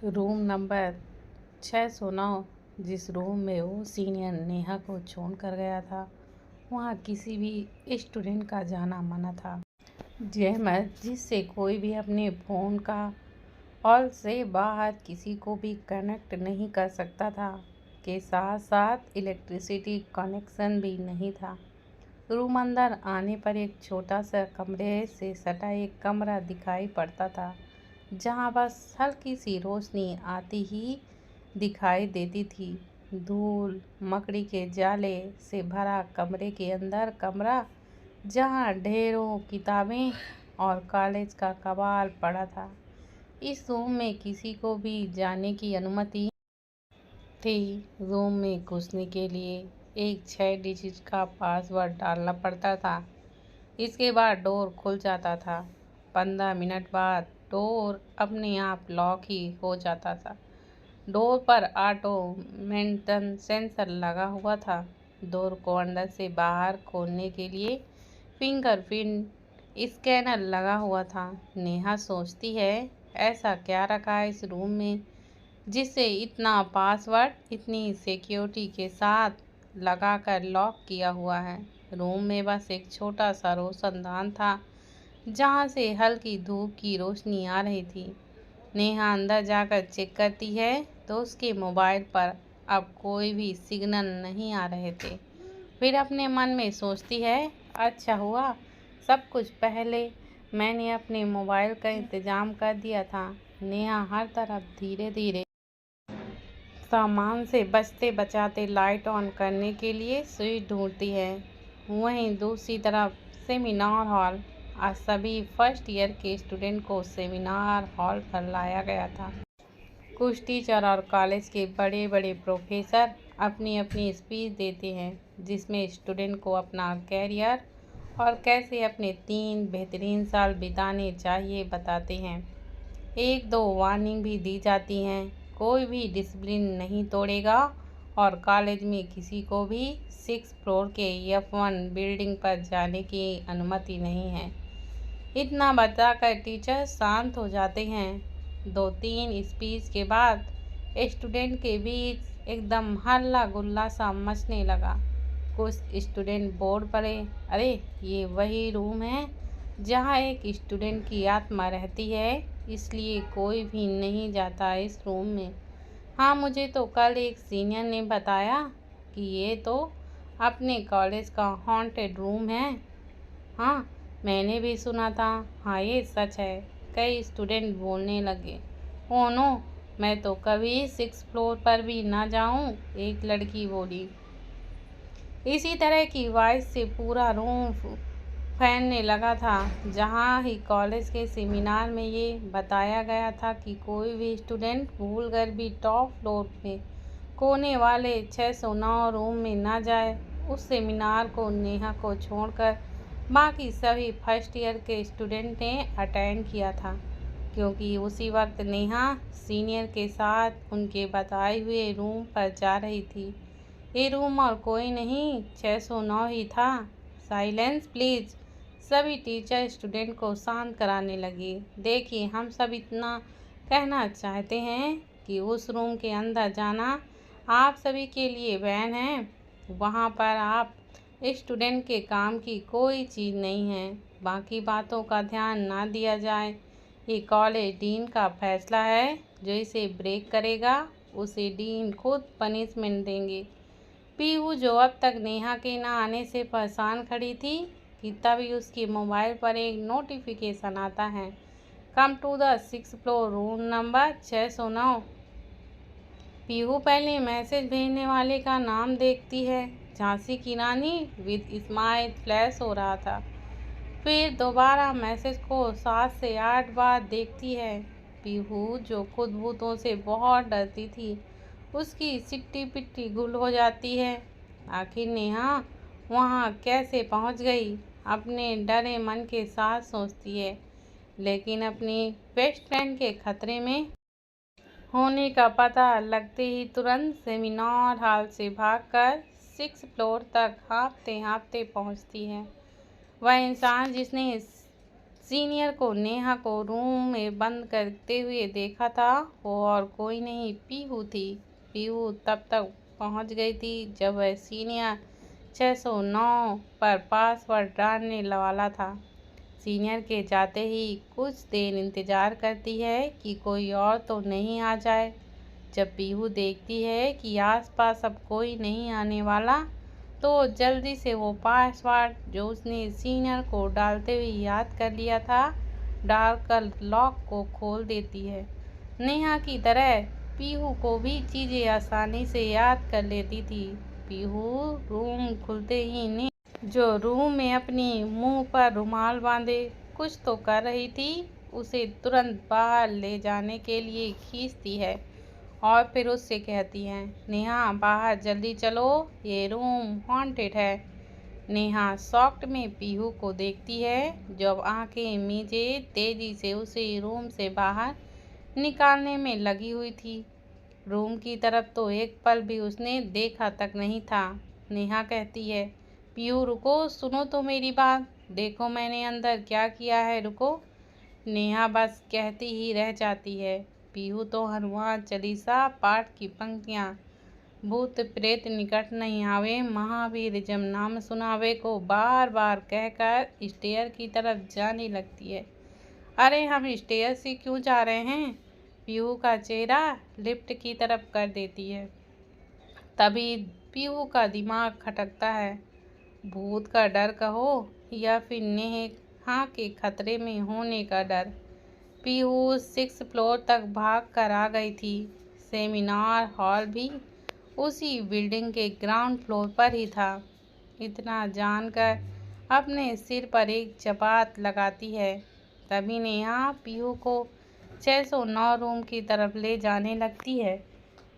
Room number 609, जिस room में वो सीनियर नेहा को छोड़ कर गया था, वहाँ किसी भी स्टूडेंट का जाना मना था। जिससे कोई भी अपने फ़ोन का हॉल से बाहर किसी को भी कनेक्ट नहीं कर सकता था, के साथ साथ इलेक्ट्रिसिटी कनेक्शन भी नहीं था। रूम अंदर आने पर एक छोटा सा कमरे से सटा एक कमरा दिखाई पड़ता था, जहाँ बस हल्की सी रोशनी आती ही दिखाई देती थी। धूल मकड़ी के जाले से भरा कमरे के अंदर कमरा, जहाँ ढेरों किताबें और कॉलेज का कबाड़ पड़ा था। इस रूम में किसी को भी जाने की अनुमति थी। रूम में घुसने के लिए एक 6 डिजिट का पासवर्ड डालना पड़ता था। इसके बाद डोर खुल जाता था। 15 मिनट बाद डोर अपने आप लॉक ही हो जाता था। डोर पर ऑटोमेशन सेंसर लगा हुआ था। डोर को अंदर से बाहर खोलने के लिए फिंगरप्रिंट स्कैनर लगा हुआ था। नेहा सोचती है, ऐसा क्या रखा है इस रूम में जिसे इतना पासवर्ड इतनी सिक्योरिटी के साथ लगाकर लॉक किया हुआ है। रूम में बस एक छोटा सा रोशनदान था, जहाँ से हल्की धूप की रोशनी आ रही थी। नेहा अंदर जाकर चेक करती है तो उसके मोबाइल पर अब कोई भी सिग्नल नहीं आ रहे थे। फिर अपने मन में सोचती है, अच्छा हुआ सब कुछ पहले मैंने अपने मोबाइल का इंतज़ाम कर दिया था। नेहा हर तरफ धीरे धीरे सामान से बचते बचाते लाइट ऑन करने के लिए स्विच ढूंढती है। वहीं दूसरी तरफ सेमिनार हॉल। आज सभी फर्स्ट ईयर के स्टूडेंट को सेमिनार हॉल पर लाया गया था। कुछ टीचर और कॉलेज के बड़े बड़े प्रोफेसर अपनी अपनी स्पीच देते हैं, जिसमें स्टूडेंट को अपना कैरियर और कैसे अपने 3 बेहतरीन साल बिताने चाहिए बताते हैं। 1-2 वार्निंग भी दी जाती हैं, कोई भी डिसिप्लिन नहीं तोड़ेगा और कॉलेज में किसी को भी 6 फ्लोर के F1 बिल्डिंग पर जाने की अनुमति नहीं है। इतना बताकर टीचर शांत हो जाते हैं। 2-3 स्पीच के बाद स्टूडेंट के बीच एकदम हल्ला गुल्ला सा मचने लगा। कुछ स्टूडेंट बोर्ड पड़े, अरे ये वही रूम है जहाँ एक स्टूडेंट की आत्मा रहती है, इसलिए कोई भी नहीं जाता इस रूम में। हाँ, मुझे तो कल एक सीनियर ने बताया कि ये तो अपने कॉलेज का हॉन्टेड रूम है। हाँ, मैंने भी सुना था। हाँ, ये सच है, कई स्टूडेंट बोलने लगे। ओह नो, मैं तो कभी 6 फ्लोर पर भी ना जाऊं, एक लड़की बोली। इसी तरह की वॉइस से पूरा रूम फैलने लगा था। जहाँ ही कॉलेज के सेमिनार में ये बताया गया था कि कोई भी स्टूडेंट भूलकर भी टॉप फ्लोर में कोने वाले 609 रूम में ना जाए। उस सेमिनार को नेहा को छोड़कर बाकी सभी फर्स्ट ईयर के स्टूडेंट ने अटेंड किया था, क्योंकि उसी वक्त नेहा सीनियर के साथ उनके बताए हुए रूम पर जा रही थी। ये रूम और कोई नहीं, 609 ही था। Silence please. सभी टीचर स्टूडेंट को शांत कराने लगे। देखिए, हम सब इतना कहना चाहते हैं कि उस रूम के अंदर जाना आप सभी के लिए बैन है। वहाँ पर आप स्टूडेंट के काम की कोई चीज़ नहीं है। बाकी बातों का ध्यान ना दिया जाए। ये कॉलेज डीन का फैसला है। जो इसे ब्रेक करेगा उसे डीन खुद पनिशमेंट देंगे। पीहू, जो अब तक नेहा के ना आने से परेशान खड़ी थी, कि तभी उसके मोबाइल पर एक नोटिफिकेशन आता है, come to the 6 floor room number 609। Pihu पहले मैसेज भेजने वाले का नाम देखती है, झांसी की रानी विद स्माइल फ्लैश हो रहा था। फिर दोबारा मैसेज को 7 से 8 बार देखती है। पीहू, जो खुद भूतों से बहुत डरती थी, उसकी सिट्टी पिट्टी गुल हो जाती है। आखिर नेहा वहाँ कैसे पहुँच गई, अपने डरे मन के साथ सोचती है। लेकिन अपनी बेस्ट फ्रेंड के खतरे में होने का पता लगते ही तुरंत सेमिनार हॉल से भागकर 6 फ्लोर तक हाँफते हाँफते पहुँचती है। वह इंसान जिसने सीनियर को नेहा को रूम में बंद करते हुए देखा था। वो और कोई नहीं, पीहू थी। पीहू तब तक पहुंच गई थी जब वह सीनियर 609 पर पासवर्ड डालने वाला था। सीनियर के जाते ही कुछ देर इंतजार करती है कि कोई और तो नहीं आ जाए। जब पीहू देखती है कि आसपास अब कोई नहीं आने वाला, तो जल्दी से वो पासवर्ड जो उसने सीनियर को डालते हुए याद कर लिया था, डालकर लॉक को खोल देती है। नेहा की तरह पीहू को भी चीज़ें आसानी से याद कर लेती थी। पीहू रूम खुलते ही ने जो रूम में अपनी मुंह पर रुमाल बांधे कुछ तो कर रही थी, उसे तुरंत बाहर ले जाने के लिए खींचती है और फिर उससे कहती है, नेहा बाहर जल्दी चलो, ये रूम हॉन्टेड है। नेहा शॉक्ड में पीहू को देखती है, जब आंखें मीचे तेजी से उसे रूम से बाहर निकालने में लगी हुई थी। रूम की तरफ तो एक पल भी उसने देखा तक नहीं था। नेहा कहती है, पीहू रुको, सुनो तो मेरी बात, देखो मैंने अंदर क्या किया है, रुको। नेहा बस कहती ही रह जाती है। पीहू तो हनुमान चालीसा पाठ की पंक्तियाँ, भूत प्रेत निकट नहीं आवे, महावीर जब नाम सुनावे को बार बार कहकर स्टेयर की तरफ जाने लगती है। अरे हम स्टेयर से क्यों जा रहे हैं? पीहू का चेहरा लिफ्ट की तरफ कर देती है। तभी पीहू का दिमाग खटकता है। भूत का डर कहो या फिर नेहा के खतरे में होने का डर। पीहू 6 फ्लोर तक भाग कर आ गई थी। सेमिनार हॉल भी उसी बिल्डिंग के ग्राउंड फ्लोर पर ही था। इतना जानकर अपने सिर पर एक चपात लगाती है। तभी नेहा पीहू को 609 रूम की तरफ ले जाने लगती है।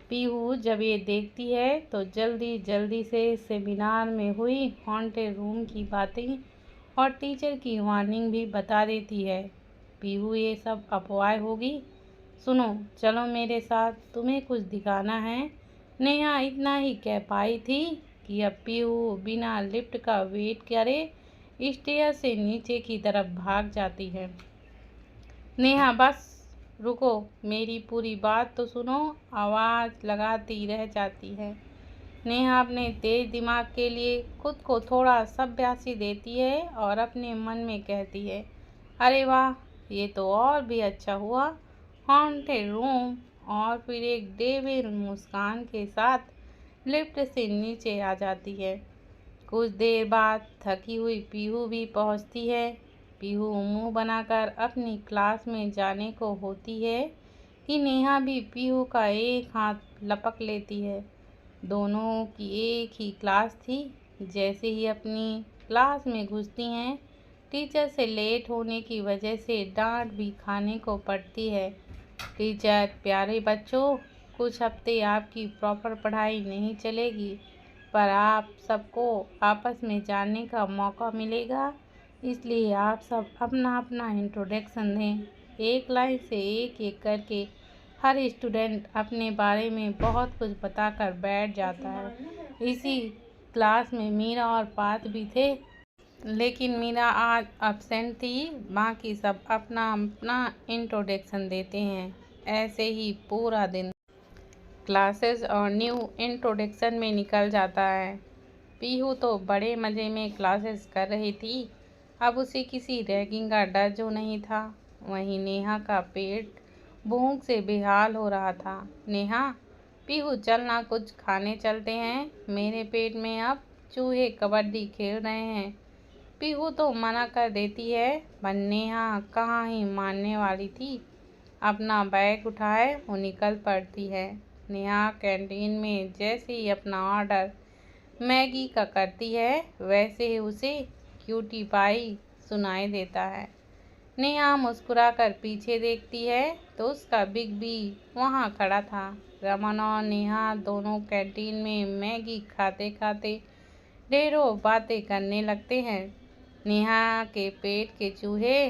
पीहू जब ये देखती है तो जल्दी जल्दी से सेमिनार में हुई हॉन्टेड रूम की बातें और टीचर की वार्निंग भी बता देती है। पीहू ये सब अफवाह होगी, सुनो चलो मेरे साथ, तुम्हें कुछ दिखाना है। नेहा इतना ही कह पाई थी कि अब पीहू बिना लिफ्ट का वेट करे स्टेयर से नीचे की तरफ भाग जाती है। नेहा बस रुको, मेरी पूरी बात तो सुनो, आवाज़ लगाती रह जाती है। नेहा अपने तेज दिमाग के लिए खुद को थोड़ा शाबाशी देती है और अपने मन में कहती है, अरे वाह, ये तो और भी अच्छा हुआ, हॉन्टेड रूम। और फिर एक डेविल मुस्कान के साथ लिफ्ट से नीचे आ जाती है। कुछ देर बाद थकी हुई पीहू भी पहुंचती है। पीहू मुंह बनाकर अपनी क्लास में जाने को होती है कि नेहा भी पीहू का एक हाथ लपक लेती है। दोनों की एक ही क्लास थी। जैसे ही अपनी क्लास में घुसती हैं, टीचर से लेट होने की वजह से डांट भी खाने को पड़ती है। टीचर, प्यारे बच्चों, कुछ हफ्ते आपकी प्रॉपर पढ़ाई नहीं चलेगी, पर आप सबको आपस में जानने का मौका मिलेगा, इसलिए आप सब अपना अपना इंट्रोडक्शन दें। एक लाइन से एक एक करके हर स्टूडेंट अपने बारे में बहुत कुछ बताकर बैठ जाता है। इसी क्लास में मीरा और पार्थ भी थे, लेकिन मीरा आज एब्सेंट थी। बाकी सब अपना अपना इंट्रोडक्शन देते हैं। ऐसे ही पूरा दिन क्लासेस और न्यू इंट्रोडक्शन में निकल जाता है। पीहू तो बड़े मज़े में क्लासेस कर रही थी। अब उसे किसी रैगिंग का डर जो नहीं था। वहीं नेहा का पेट भूख से बेहाल हो रहा था। नेहा, पीहू चलना, कुछ खाने चलते हैं, मेरे पेट में अब चूहे कबड्डी खेल रहे हैं। पीहू तो मना कर देती है, पर नेहा कहाँ ही मानने वाली थी। अपना बैग उठाए वो निकल पड़ती है। नेहा कैंटीन में जैसे ही अपना ऑर्डर मैगी का करती है, वैसे ही उसे क्यूटी पाई सुनाई देता है। नेहा मुस्कुराकर पीछे देखती है तो उसका बिग बी वहाँ खड़ा था। रमन और नेहा दोनों कैंटीन में मैगी खाते खाते ढेरों बातें करने लगते हैं। नेहा के पेट के चूहे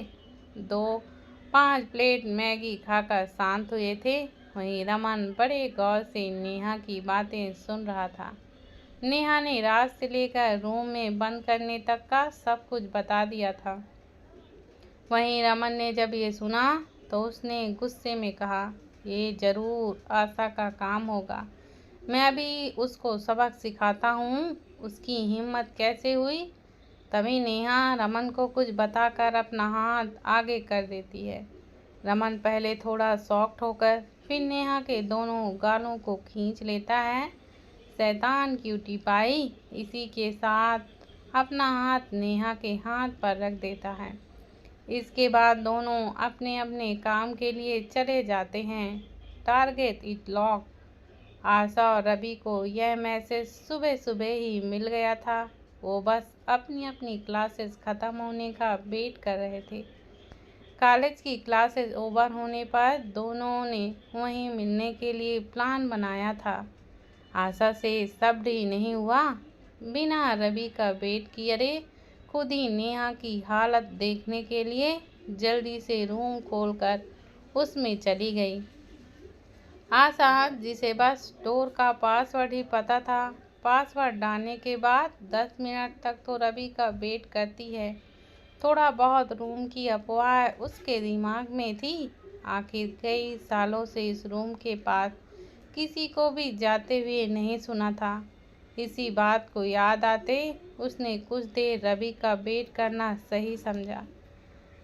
5 प्लेट मैगी खाकर शांत हुए थे। वहीं रमन बड़े गौर से नेहा की बातें सुन रहा था। नेहा ने रात से लेकर रूम में बंद करने तक का सब कुछ बता दिया था। वहीं रमन ने जब ये सुना तो उसने गुस्से में कहा, ये जरूर आशा का काम होगा। मैं अभी उसको सबक सिखाता हूँ, उसकी हिम्मत कैसे हुई। तभी नेहा रमन को कुछ बताकर अपना हाथ आगे कर देती है। रमन पहले थोड़ा शॉक्ड होकर फिर नेहा के दोनों गालों को खींच लेता है। शैतान क्यूटी पाई इसी के साथ अपना हाथ नेहा के हाथ पर रख देता है। इसके बाद दोनों अपने अपने काम के लिए चले जाते हैं। Target it lock. आशा और रवि को यह मैसेज सुबह सुबह ही मिल गया था। वो बस अपनी अपनी क्लासेस ख़त्म होने का वेट कर रहे थे। कॉलेज की क्लासेस ओवर होने पर दोनों ने वहीं मिलने के लिए प्लान बनाया था। आशा से सब्र ही नहीं हुआ। बिना रवि का वेट किए खुद ही नेहा की हालत देखने के लिए जल्दी से रूम खोलकर उसमें चली गई। आशा, जिसे बस डोर का पासवर्ड ही पता था, पासवर्ड डालने के बाद 10 मिनट तक तो रवि का वेट करती है। थोड़ा बहुत रूम की अफवाह उसके दिमाग में थी। आखिर कई सालों से इस रूम के पास किसी को भी जाते हुए नहीं सुना था। इसी बात को याद आते उसने कुछ देर रवि का वेट करना सही समझा।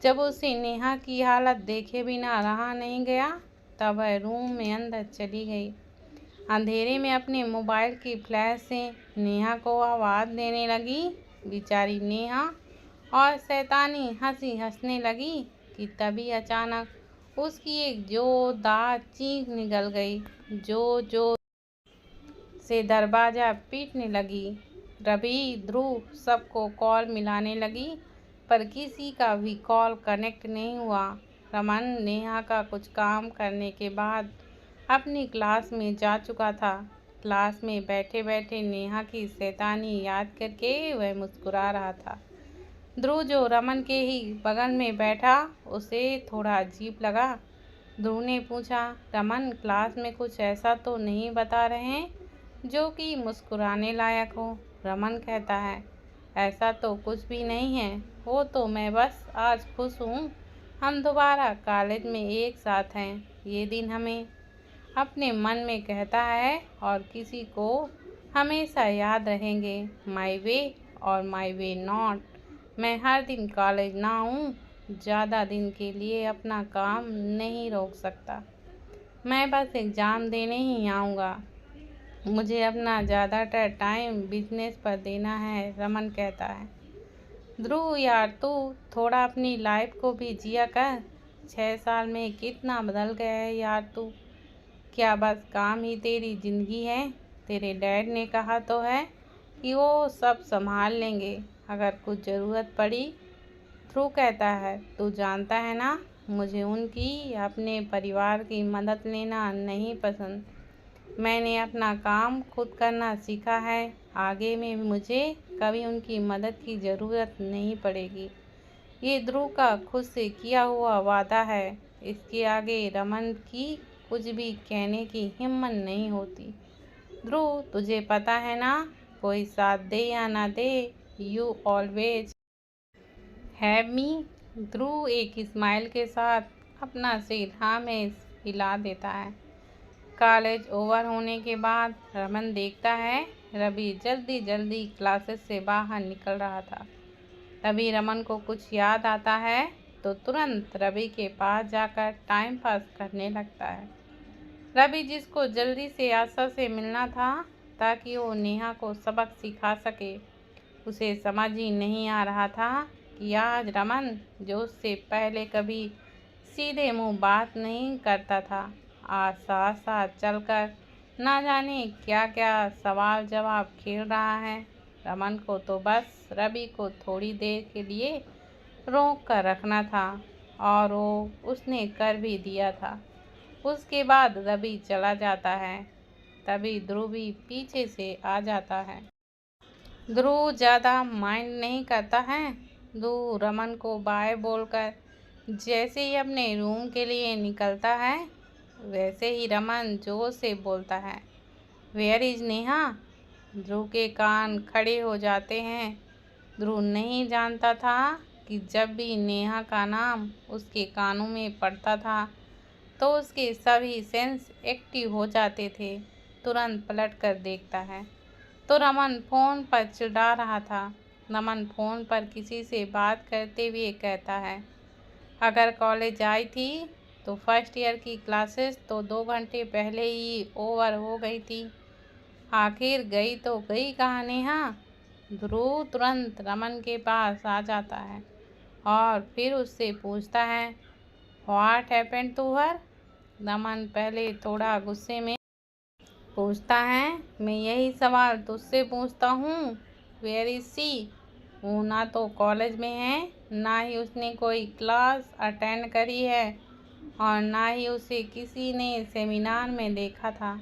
जब उसे नेहा की हालत देखे बिना रहा नहीं गया तब वह रूम में अंदर चली गई। अंधेरे में अपने मोबाइल की फ्लैश से नेहा को आवाज़ देने लगी। बेचारी नेहा और शैतानी हंसी हंसने लगी कि तभी अचानक उसकी एक जोरदार चीख निकल गई, जो से दरवाज़ा पीटने लगी। रवि, ध्रुव सबको कॉल मिलाने लगी पर किसी का भी कॉल कनेक्ट नहीं हुआ। रमन नेहा का कुछ काम करने के बाद अपनी क्लास में जा चुका था। क्लास में बैठे बैठे नेहा की शैतानी याद करके वह मुस्कुरा रहा था। ध्रुव, जो रमन के ही बगल में बैठा, उसे थोड़ा अजीब लगा। ध्रुव ने पूछा, रमन, क्लास में कुछ ऐसा तो नहीं बता रहे हैं जो कि मुस्कुराने लायक हो? रमन कहता है, ऐसा तो कुछ भी नहीं है, वो तो मैं बस आज खुश हूँ हम दोबारा कॉलेज में एक साथ हैं। ये दिन हमें अपने मन में कहता है और किसी को हमेशा याद रहेंगे। माई वे और माई वे नॉट। मैं हर दिन कॉलेज ना आऊँ, ज़्यादा दिन के लिए अपना काम नहीं रोक सकता। मैं बस एग्ज़ाम देने ही आऊँगा। मुझे अपना ज़्यादातर टाइम बिजनेस पर देना है, रमन कहता है। ध्रुव, यार तू थोड़ा अपनी लाइफ को भी जिया कर। 6 साल में कितना बदल गया है यार तू। क्या बस काम ही तेरी ज़िंदगी है? तेरे डैड ने कहा तो है कि वो सब संभाल लेंगे अगर कुछ ज़रूरत पड़ी। ध्रुव कहता है, तू जानता है ना, मुझे उनकी अपने परिवार की मदद लेना नहीं पसंद। मैंने अपना काम खुद करना सीखा है। आगे में मुझे कभी उनकी मदद की ज़रूरत नहीं पड़ेगी। ये ध्रुव का खुद से किया हुआ वादा है। इसके आगे रमन की कुछ भी कहने की हिम्मत नहीं होती। ध्रुव, तुझे पता है ना, कोई साथ दे या ना दे, यू ऑलवेज हैव मी। ध्रुव एक स्माइल के साथ अपना सिर हाँ में हिला देता है। कॉलेज ओवर होने के बाद रमन देखता है रवि जल्दी जल्दी क्लासेस से बाहर निकल रहा था। तभी रमन को कुछ याद आता है तो तुरंत रवि के पास जाकर टाइम पास करने लगता है। रवि, जिसको जल्दी से आशा से मिलना था ताकि वो नेहा को सबक सिखा सके, उसे समझ ही नहीं आ रहा था कि आज रमन, जो उससे पहले कभी सीधे मुंह बात नहीं करता था, आज साथ साथ चलकर ना जाने क्या क्या सवाल जवाब खेल रहा है। रमन को तो बस रवि को थोड़ी देर के लिए रोक कर रखना था और वो उसने कर भी दिया था। उसके बाद रवि चला जाता है। तभी ध्रुव भी पीछे से आ जाता है। ध्रुव ज़्यादा माइंड नहीं करता है। ध्रुव रमन को बाय बोलकर जैसे ही अपने रूम के लिए निकलता है वैसे ही रमन जोर से बोलता है, वेयर इज नेहा। ध्रुव के कान खड़े हो जाते हैं। ध्रुव नहीं जानता था कि जब भी नेहा का नाम उसके कानों में पड़ता था तो उसके सभी सेंस एक्टिव हो जाते थे। तुरंत पलट कर देखता है तो रमन फ़ोन पर चिल्ला रहा था। रमन फ़ोन पर किसी से बात करते हुए कहता है, अगर कॉलेज आई थी तो फर्स्ट ईयर की क्लासेस तो 2 घंटे पहले ही ओवर हो गई थी। आखिर गई तो गई कहाँ नेहा? ध्रुव तुरंत रमन के पास आ जाता है और फिर उससे पूछता है, what happened to her? Raman पहले थोड़ा गुस्से में पूछता है, मैं यही सवाल तुझसे पूछता हूँ, वेयर इज सी? वो ना तो कॉलेज में है, ना ही उसने कोई क्लास अटेंड करी है और ना ही उसे किसी ने सेमिनार में देखा था,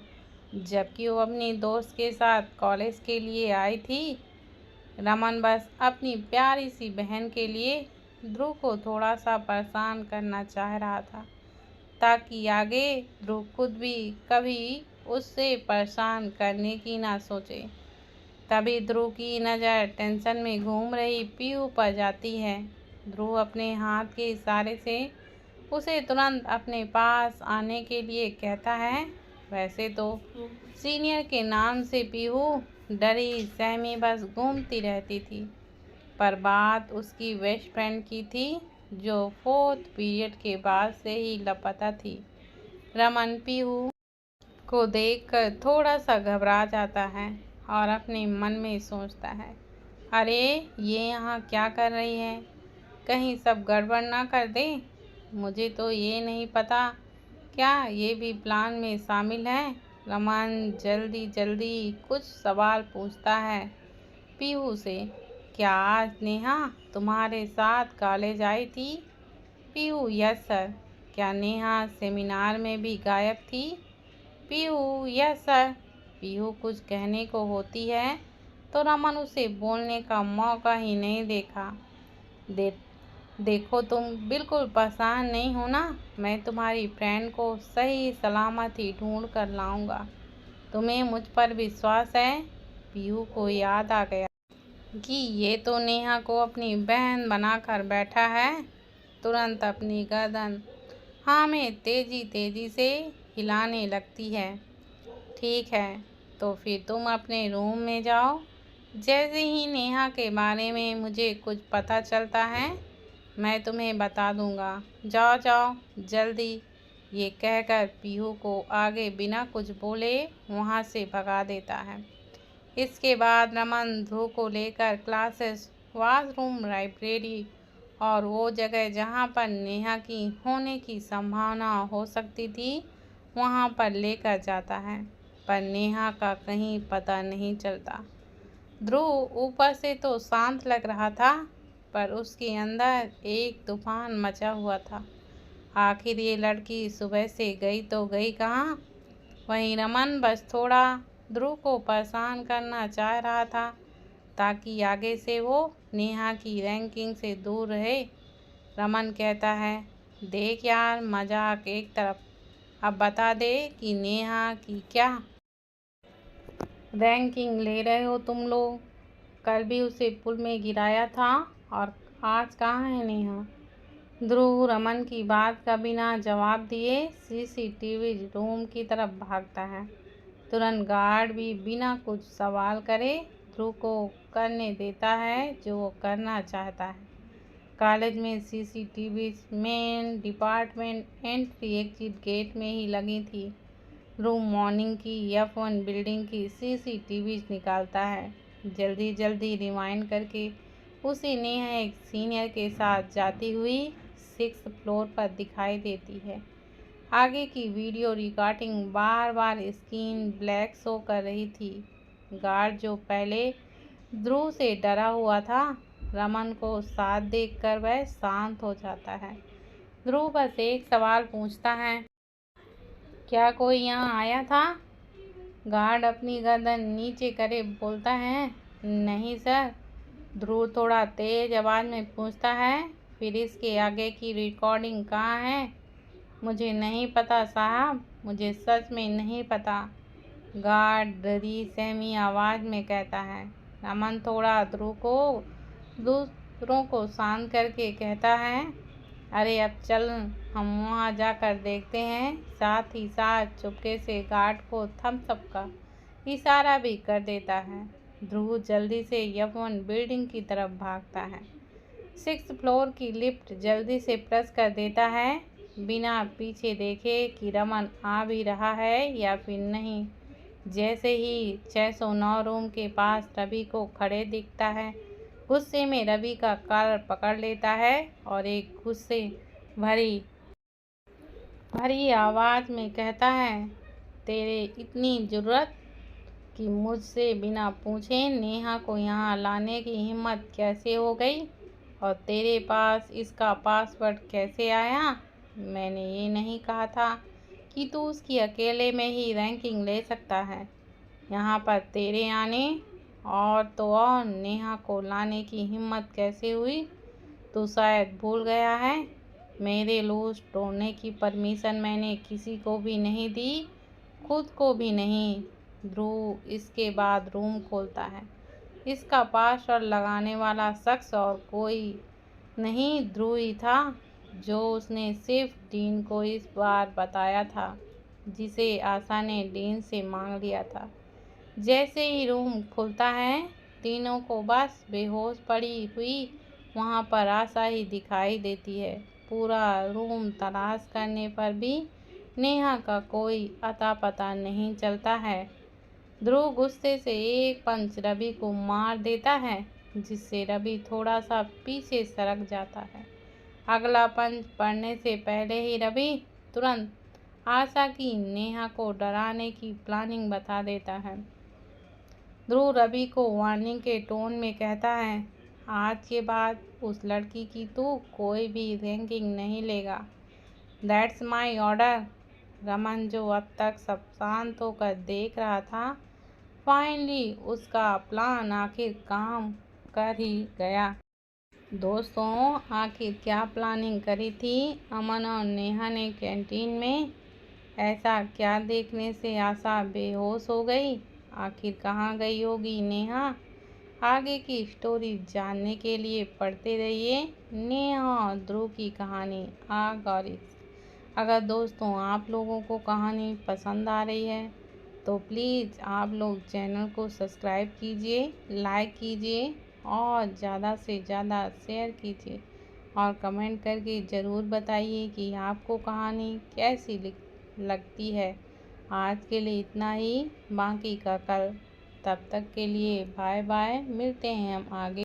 जबकि वो अपनी दोस्त के साथ कॉलेज के लिए आई थी। रमन बस अपनी प्यारी सी बहन के लिए ध्रुव को थोड़ा सा परेशान करना चाह रहा था, ताकि आगे ध्रुव खुद भी कभी उससे परेशान करने की ना सोचे। तभी ध्रुव की नज़र टेंशन में घूम रही पीहू पर जाती है। ध्रुव अपने हाथ के इशारे से उसे तुरंत अपने पास आने के लिए कहता है। वैसे तो सीनियर के नाम से पीहू डरी सहमी बस घूमती रहती थी, पर बात उसकी बेस्ट फ्रेंड की थी जो 4th पीरियड के बाद से ही लापता थी। रमन पीहू को देखकर थोड़ा सा घबरा जाता है और अपने मन में सोचता है, अरे ये यहाँ क्या कर रही है? कहीं सब गड़बड़ ना कर दे। मुझे तो ये नहीं पता, क्या ये भी प्लान में शामिल है? रमन जल्दी जल्दी कुछ सवाल पूछता है पीहू से। क्या आज नेहा तुम्हारे साथ कॉलेज आई थी? Pihu, yes sir. क्या नेहा सेमिनार में भी गायब थी? Pihu, yes sir. पीहू कुछ कहने को होती है तो रमन उसे बोलने का मौका ही नहीं देखो तुम बिल्कुल परेशान नहीं हो ना, मैं तुम्हारी फ्रेंड को सही सलामत ही ढूंढ कर लाऊंगा। तुम्हें मुझ पर विश्वास है? पीहू को याद आ गया कि ये तो नेहा को अपनी बहन बनाकर बैठा है। तुरंत अपनी गर्दन हाँ में तेजी तेजी से हिलाने लगती है। ठीक है, तो फिर तुम अपने रूम में जाओ। जैसे ही नेहा के बारे में मुझे कुछ पता चलता है मैं तुम्हें बता दूंगा। जाओ जाओ जल्दी। ये कहकर पीहू को आगे बिना कुछ बोले वहाँ से भगा देता है। इसके बाद रमन ध्रुव को लेकर क्लासेस, वॉशरूम, लाइब्रेरी और वो जगह जहाँ पर नेहा की होने की संभावना हो सकती थी वहाँ पर लेकर जाता है, पर नेहा का कहीं पता नहीं चलता। ध्रुव ऊपर से तो शांत लग रहा था, पर उसके अंदर एक तूफान मचा हुआ था। आखिर ये लड़की सुबह से गई तो गई कहाँ? वहीं रमन बस थोड़ा ध्रुव को परेशान करना चाह रहा था, ताकि आगे से वो नेहा की रैंकिंग से दूर रहे। रमन कहता है, देख यार, मजाक एक तरफ, अब बता दे कि नेहा की क्या रैंकिंग ले रहे हो तुम लोग? कल भी उसे पुल में गिराया था और आज कहाँ है नेहा? ध्रुव रमन की बात का बिना जवाब दिए सीसीटीवी रूम की तरफ भागता है। तुरंत गार्ड भी बिना कुछ सवाल करे ध्रुव को करने देता है जो वो करना चाहता है। कॉलेज में CCTV main department entry exit gate में ही लगी थी। ध्रुव मॉर्निंग की F1 बिल्डिंग की सीसीटीवी निकालता है। जल्दी जल्दी रिवाइंड करके उसे नेहा एक सीनियर के साथ जाती हुई 6th फ्लोर पर दिखाई देती है। आगे की वीडियो रिकॉर्डिंग बार बार स्क्रीन ब्लैक शो कर रही थी। गार्ड जो पहले ध्रुव से डरा हुआ था, रमन को साथ देखकर वह शांत हो जाता है। ध्रुव बस एक सवाल पूछता है, क्या कोई यहाँ आया था? गार्ड अपनी गर्दन नीचे करे बोलता है, नहीं सर। ध्रुव थोड़ा तेज आवाज़ में पूछता है, फिर इसके आगे की रिकॉर्डिंग कहाँ है? मुझे नहीं पता साहब, मुझे सच में नहीं पता, गार्ड डरी सहमी आवाज़ में कहता है। रमन थोड़ा ध्रुव ध्रुव को शांत करके कहता है, अरे अब चल, हम वहाँ जाकर देखते हैं। साथ ही साथ चुपके से गार्ड को थम्स अप का इशारा भी कर देता है। ध्रुव जल्दी से यवन बिल्डिंग की तरफ भागता है। 6th फ्लोर की लिफ्ट जल्दी से प्रेस कर देता है, बिना पीछे देखे कि रमन आ भी रहा है या फिर नहीं। जैसे ही 609 रूम के पास रवि को खड़े दिखता है, गुस्से में रवि का कॉलर पकड़ लेता है और एक गुस्से भरी आवाज़ में कहता है, तेरे इतनी ज़रूरत कि मुझसे बिना पूछे नेहा को यहाँ लाने की हिम्मत कैसे हो गई, और तेरे पास इसका पासवर्ड कैसे आया? मैंने ये नहीं कहा था कि तू उसकी अकेले में ही रैंकिंग ले सकता है। यहाँ पर तेरे आने और तो और नेहा को लाने की हिम्मत कैसे हुई? तू शायद भूल गया है, मेरे लूज तोड़ने की परमिशन मैंने किसी को भी नहीं दी, खुद को भी नहीं। ध्रुव इसके बाद रूम खोलता है। इसका पासवर्ड लगाने वाला शख्स और कोई नहीं ध्रुव ही था, जो उसने सिर्फ डीन को इस बार बताया था, जिसे आशा ने डीन से मांग लिया था। जैसे ही रूम खुलता है, तीनों को बस बेहोश पड़ी हुई वहाँ पर आशा ही दिखाई देती है। पूरा रूम तलाश करने पर भी नेहा का कोई अता पता नहीं चलता है। ध्रुव गुस्से से एक पंच रवि को मार देता है, जिससे रवि थोड़ा सा पीछे सरक जाता है। अगला पंच पड़ने से पहले ही रवि तुरंत आशा की नेहा को डराने की प्लानिंग बता देता है। ध्रुव रवि को वार्निंग के टोन में कहता है, आज के बाद उस लड़की की तू कोई भी रैंकिंग नहीं लेगा। That's my order. रमन, जो अब तक सब शांत होकर देख रहा था, फाइनली उसका प्लान आखिर काम कर ही गया। दोस्तों, आखिर क्या प्लानिंग करी थी अमन और नेहा ने कैंटीन में? ऐसा क्या देखने से आशा बेहोश हो गई? आखिर कहाँ गई होगी नेहा? आगे की स्टोरी जानने के लिए पढ़ते रहिए नेहा और ध्रुव की कहानी आग और इश्क। अगर दोस्तों आप लोगों को कहानी पसंद आ रही है तो प्लीज़ आप लोग चैनल को सब्सक्राइब कीजिए, लाइक कीजिए और ज़्यादा से ज़्यादा शेयर कीजिए और कमेंट करके ज़रूर बताइए कि आपको कहानी कैसी लगती है। आज के लिए इतना ही, बाकी का कल। तब तक के लिए बाय बाय, मिलते हैं हम आगे।